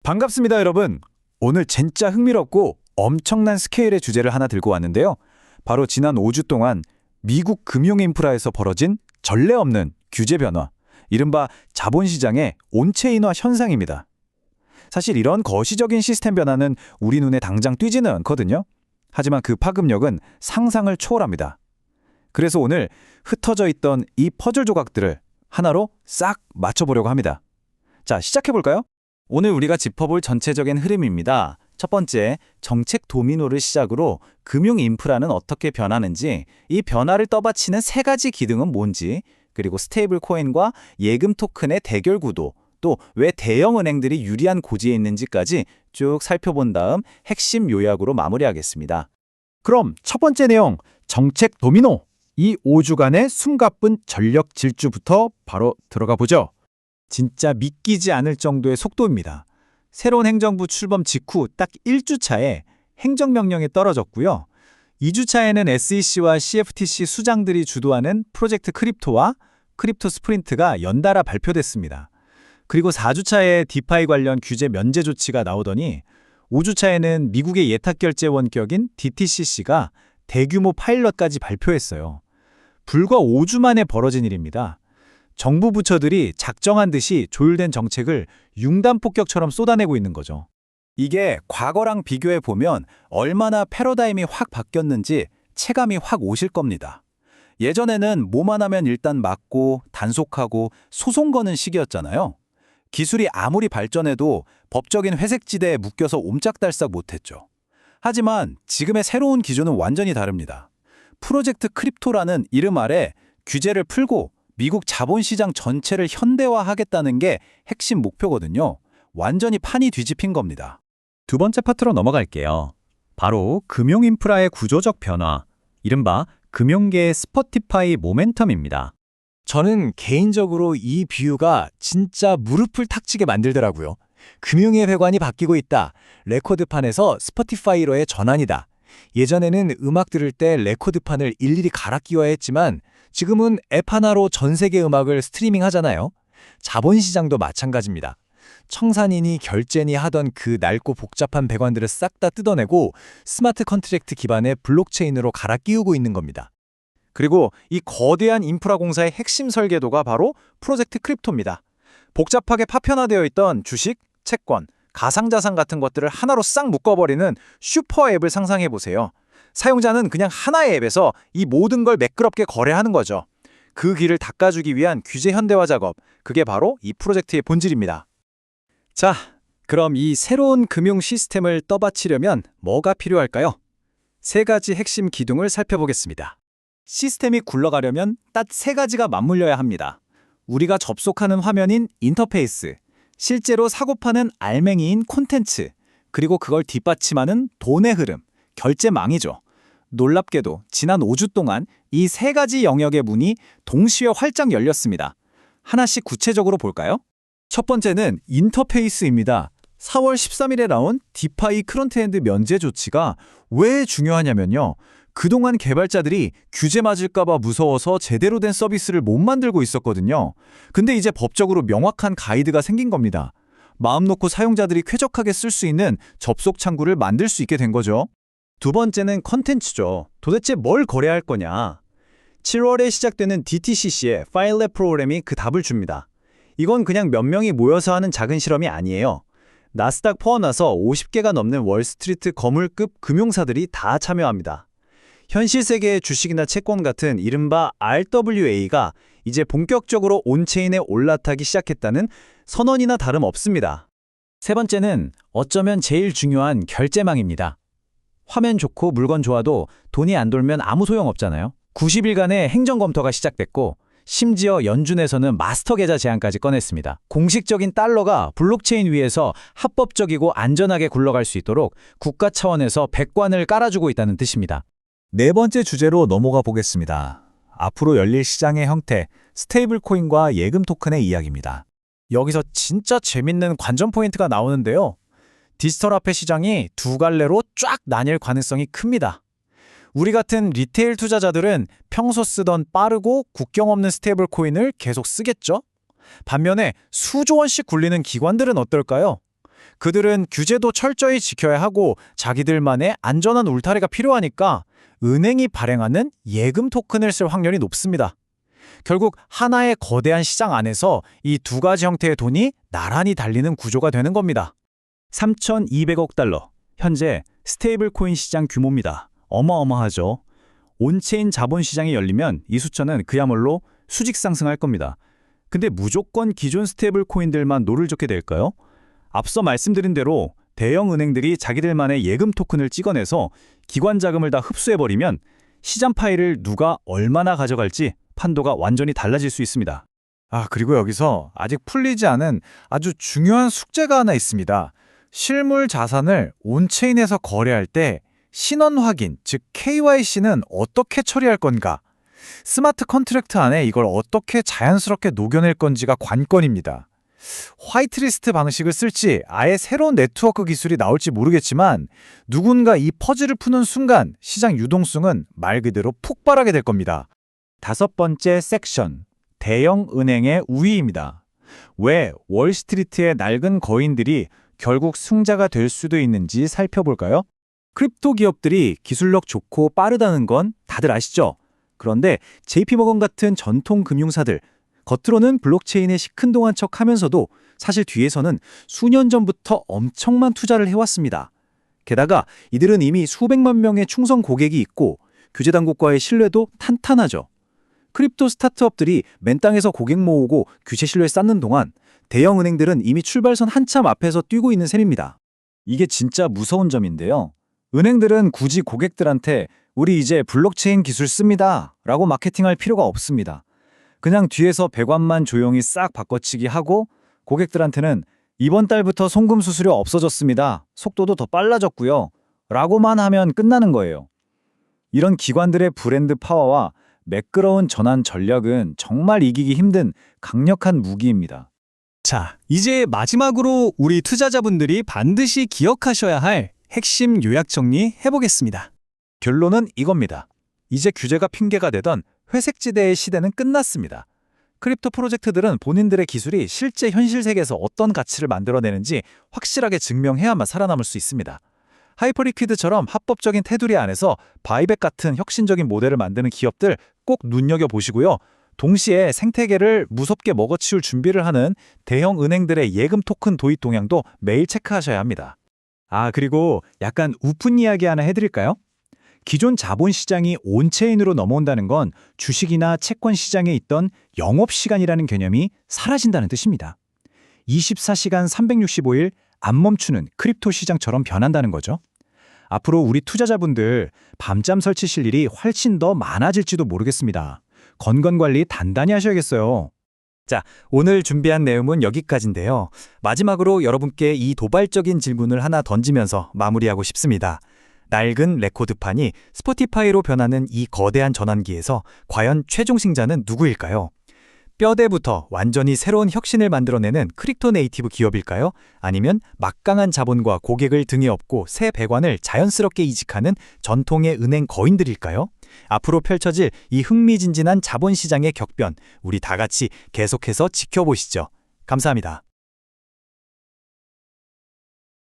반갑습니다, 여러분. 오늘 진짜 흥미롭고 엄청난 스케일의 주제를 하나 들고 왔는데요. 바로 지난 5주 동안 미국 금융 인프라에서 벌어진 전례 없는 규제 변화, 이른바 자본시장의 온체인화 현상입니다. 사실 이런 거시적인 시스템 변화는 우리 눈에 당장 띄지는 않거든요. 하지만 그 파급력은 상상을 초월합니다. 그래서 오늘 흩어져 있던 이 퍼즐 조각들을 하나로 싹 맞춰보려고 합니다. 자, 시작해볼까요? 오늘 우리가 짚어볼 전체적인 흐름입니다. 첫 번째, 정책 도미노를 시작으로 금융 인프라는 어떻게 변하는지, 이 변화를 떠받치는 세 가지 기둥은 뭔지, 그리고 스테이블 코인과 예금 토큰의 대결 구도, 또 왜 대형 은행들이 유리한 고지에 있는지까지 쭉 살펴본 다음 핵심 요약으로 마무리하겠습니다. 그럼 첫 번째 내용, 정책 도미노. 이 5주간의 숨가쁜 전력 질주부터 바로 들어가 보죠. 진짜 믿기지 않을 정도의 속도입니다. 새로운 행정부 출범 직후 딱 1주 차에 행정명령이 떨어졌고요. 2주 차에는 SEC와 CFTC 수장들이 주도하는 프로젝트 크립토와 크립토 스프린트가 연달아 발표됐습니다. 그리고 4주 차에 디파이 관련 규제 면제 조치가 나오더니 5주 차에는 미국의 예탁결제 원격인 DTCC가 대규모 파일럿까지 발표했어요. 불과 5주 만에 벌어진 일입니다. 정부 부처들이 작정한 듯이 조율된 정책을 융단 폭격처럼 쏟아내고 있는 거죠. 이게 과거랑 비교해 보면 얼마나 패러다임이 확 바뀌었는지 체감이 확 오실 겁니다. 예전에는 뭐만 하면 일단 막고 단속하고 소송 거는 시기였잖아요. 기술이 아무리 발전해도 법적인 회색지대에 묶여서 옴짝달싹 못했죠. 하지만 지금의 새로운 기조는 완전히 다릅니다. 프로젝트 크립토라는 이름 아래 규제를 풀고 미국 자본시장 전체를 현대화하겠다는 게 핵심 목표거든요. 완전히 판이 뒤집힌 겁니다. 두 번째 파트로 넘어갈게요. 바로 금융 인프라의 구조적 변화, 이른바 금융계의 스포티파이 모멘텀입니다. 저는 개인적으로 이 비유가 진짜 무릎을 탁 치게 만들더라고요. 금융의 회관이 바뀌고 있다. 레코드판에서 스포티파이로의 전환이다. 예전에는 음악 들을 때 레코드판을 일일이 갈아 끼워야 했지만 지금은 앱 하나로 전 세계 음악을 스트리밍 하잖아요. 자본시장도 마찬가지입니다. 청산이니 결제니 하던 그 낡고 복잡한 배관들을 싹 다 뜯어내고 스마트 컨트랙트 기반의 블록체인으로 갈아 끼우고 있는 겁니다. 그리고 이 거대한 인프라 공사의 핵심 설계도가 바로 프로젝트 크립토입니다. 복잡하게 파편화되어 있던 주식, 채권, 가상자산 같은 것들을 하나로 싹 묶어버리는 슈퍼 앱을 상상해보세요. 사용자는 그냥 하나의 앱에서 이 모든 걸 매끄럽게 거래하는 거죠. 그 길을 닦아주기 위한 규제 현대화 작업, 그게 바로 이 프로젝트의 본질입니다. 자, 그럼 이 새로운 금융 시스템을 떠받치려면 뭐가 필요할까요? 세 가지 핵심 기둥을 살펴보겠습니다. 시스템이 굴러가려면 딱 세 가지가 맞물려야 합니다. 우리가 접속하는 화면인 인터페이스, 실제로 사고 파는 알맹이인 콘텐츠, 그리고 그걸 뒷받침하는 돈의 흐름, 결제망이죠. 놀랍게도 지난 5주 동안 이 세 가지 영역의 문이 동시에 활짝 열렸습니다. 하나씩 구체적으로 볼까요? 첫 번째는 인터페이스입니다. 4월 13일에 나온 디파이 크론트엔드 면제 조치가 왜 중요하냐면요. 그동안 개발자들이 규제 맞을까봐 무서워서 제대로 된 서비스를 못 만들고 있었거든요. 근데 이제 법적으로 명확한 가이드가 생긴 겁니다. 마음 놓고 사용자들이 쾌적하게 쓸 수 있는 접속 창구를 만들 수 있게 된 거죠. 두 번째는 컨텐츠죠. 도대체 뭘 거래할 거냐? 7월에 시작되는 DTCC의 파일랩 프로그램이 그 답을 줍니다. 이건 그냥 몇 명이 모여서 하는 작은 실험이 아니에요. 나스닥 포함해서 50개가 넘는 월스트리트 거물급 금융사들이 다 참여합니다. 현실 세계의 주식이나 채권 같은 이른바 RWA가 이제 본격적으로 온체인에 올라타기 시작했다는 선언이나 다름없습니다. 세 번째는 어쩌면 제일 중요한 결제망입니다. 화면 좋고 물건 좋아도 돈이 안 돌면 아무 소용없잖아요. 90일간의 행정검토가 시작됐고 심지어 연준에서는 마스터 계좌 제한까지 꺼냈습니다. 공식적인 달러가 블록체인 위에서 합법적이고 안전하게 굴러갈 수 있도록 국가 차원에서 백관을 깔아주고 있다는 뜻입니다. 네 번째 주제로 넘어가 보겠습니다. 앞으로 열릴 시장의 형태, 스테이블 코인과 예금 토큰의 이야기입니다. 여기서 진짜 재밌는 관전 포인트가 나오는데요. 디지털 화폐 시장이 두 갈래로 쫙 나뉠 가능성이 큽니다. 우리 같은 리테일 투자자들은 평소 쓰던 빠르고 국경 없는 스테이블 코인을 계속 쓰겠죠? 반면에 수조 원씩 굴리는 기관들은 어떨까요? 그들은 규제도 철저히 지켜야 하고 자기들만의 안전한 울타리가 필요하니까 은행이 발행하는 예금 토큰을 쓸 확률이 높습니다. 결국 하나의 거대한 시장 안에서 이 두 가지 형태의 돈이 나란히 달리는 구조가 되는 겁니다. 3,200억 달러. 현재 스테이블 코인 시장 규모입니다. 어마어마하죠. 온체인 자본 시장이 열리면 이 숫자는 그야말로 수직 상승할 겁니다. 근데 무조건 기존 스테이블 코인들만 노를 젓게 될까요? 앞서 말씀드린 대로 대형 은행들이 자기들만의 예금 토큰을 찍어내서 기관 자금을 다 흡수해버리면 시장 파이를 누가 얼마나 가져갈지 판도가 완전히 달라질 수 있습니다. 그리고 여기서 아직 풀리지 않은 아주 중요한 숙제가 하나 있습니다. 실물 자산을 온체인에서 거래할 때 신원 확인, 즉 KYC는 어떻게 처리할 건가? 스마트 컨트랙트 안에 이걸 어떻게 자연스럽게 녹여낼 건지가 관건입니다. 화이트리스트 방식을 쓸지 아예 새로운 네트워크 기술이 나올지 모르겠지만 누군가 이 퍼즐을 푸는 순간 시장 유동성은 말 그대로 폭발하게 될 겁니다. 5번째 섹션, 대형 은행의 우위입니다. 왜 월스트리트의 낡은 거인들이 결국 승자가 될 수도 있는지 살펴볼까요? 크립토 기업들이 기술력 좋고 빠르다는 건 다들 아시죠? 그런데 JP모건 같은 전통 금융사들, 겉으로는 블록체인에 시큰둥한 척 하면서도 사실 뒤에서는 수년 전부터 엄청난 투자를 해왔습니다. 게다가 이들은 이미 수백만 명의 충성 고객이 있고 규제당국과의 신뢰도 탄탄하죠. 크립토 스타트업들이 맨 땅에서 고객 모으고 규제 신뢰 쌓는 동안 대형 은행들은 이미 출발선 한참 앞에서 뛰고 있는 셈입니다. 이게 진짜 무서운 점인데요. 은행들은 굳이 고객들한테 우리 이제 블록체인 기술 씁니다 라고 마케팅할 필요가 없습니다. 그냥 뒤에서 배관만 조용히 싹 바꿔치기 하고 고객들한테는 이번 달부터 송금 수수료 없어졌습니다. 속도도 더 빨라졌고요. 라고만 하면 끝나는 거예요. 이런 기관들의 브랜드 파워와 매끄러운 전환 전략은 정말 이기기 힘든 강력한 무기입니다. 자, 이제 마지막으로 우리 투자자분들이 반드시 기억하셔야 할 핵심 요약 정리 해보겠습니다. 결론은 이겁니다. 이제 규제가 핑계가 되던 회색지대의 시대는 끝났습니다. 크립토 프로젝트들은 본인들의 기술이 실제 현실 세계에서 어떤 가치를 만들어내는지 확실하게 증명해야만 살아남을 수 있습니다. 하이퍼리퀴드처럼 합법적인 테두리 안에서 바이백 같은 혁신적인 모델을 만드는 기업들 꼭 눈여겨보시고요. 동시에 생태계를 무섭게 먹어치울 준비를 하는 대형 은행들의 예금 토큰 도입 동향도 매일 체크하셔야 합니다. 그리고 약간 우픈 이야기 하나 해드릴까요? 기존 자본시장이 온체인으로 넘어온다는 건 주식이나 채권 시장에 있던 영업시간이라는 개념이 사라진다는 뜻입니다. 24시간 365일 안 멈추는 크립토 시장처럼 변한다는 거죠. 앞으로 우리 투자자분들 밤잠 설치실 일이 훨씬 더 많아질지도 모르겠습니다. 건강관리 단단히 하셔야겠어요. 자, 오늘 준비한 내용은 여기까지인데요. 마지막으로 여러분께 이 도발적인 질문을 하나 던지면서 마무리하고 싶습니다. 낡은 레코드판이 스포티파이로 변하는 이 거대한 전환기에서 과연 최종 승자는 누구일까요? 뼈대부터 완전히 새로운 혁신을 만들어내는 크립토 네이티브 기업일까요? 아니면 막강한 자본과 고객을 등에 업고 새 배관을 자연스럽게 이직하는 전통의 은행 거인들일까요? 앞으로 펼쳐질 이 흥미진진한 자본시장의 격변, 우리 다 같이 계속해서 지켜보시죠. 감사합니다.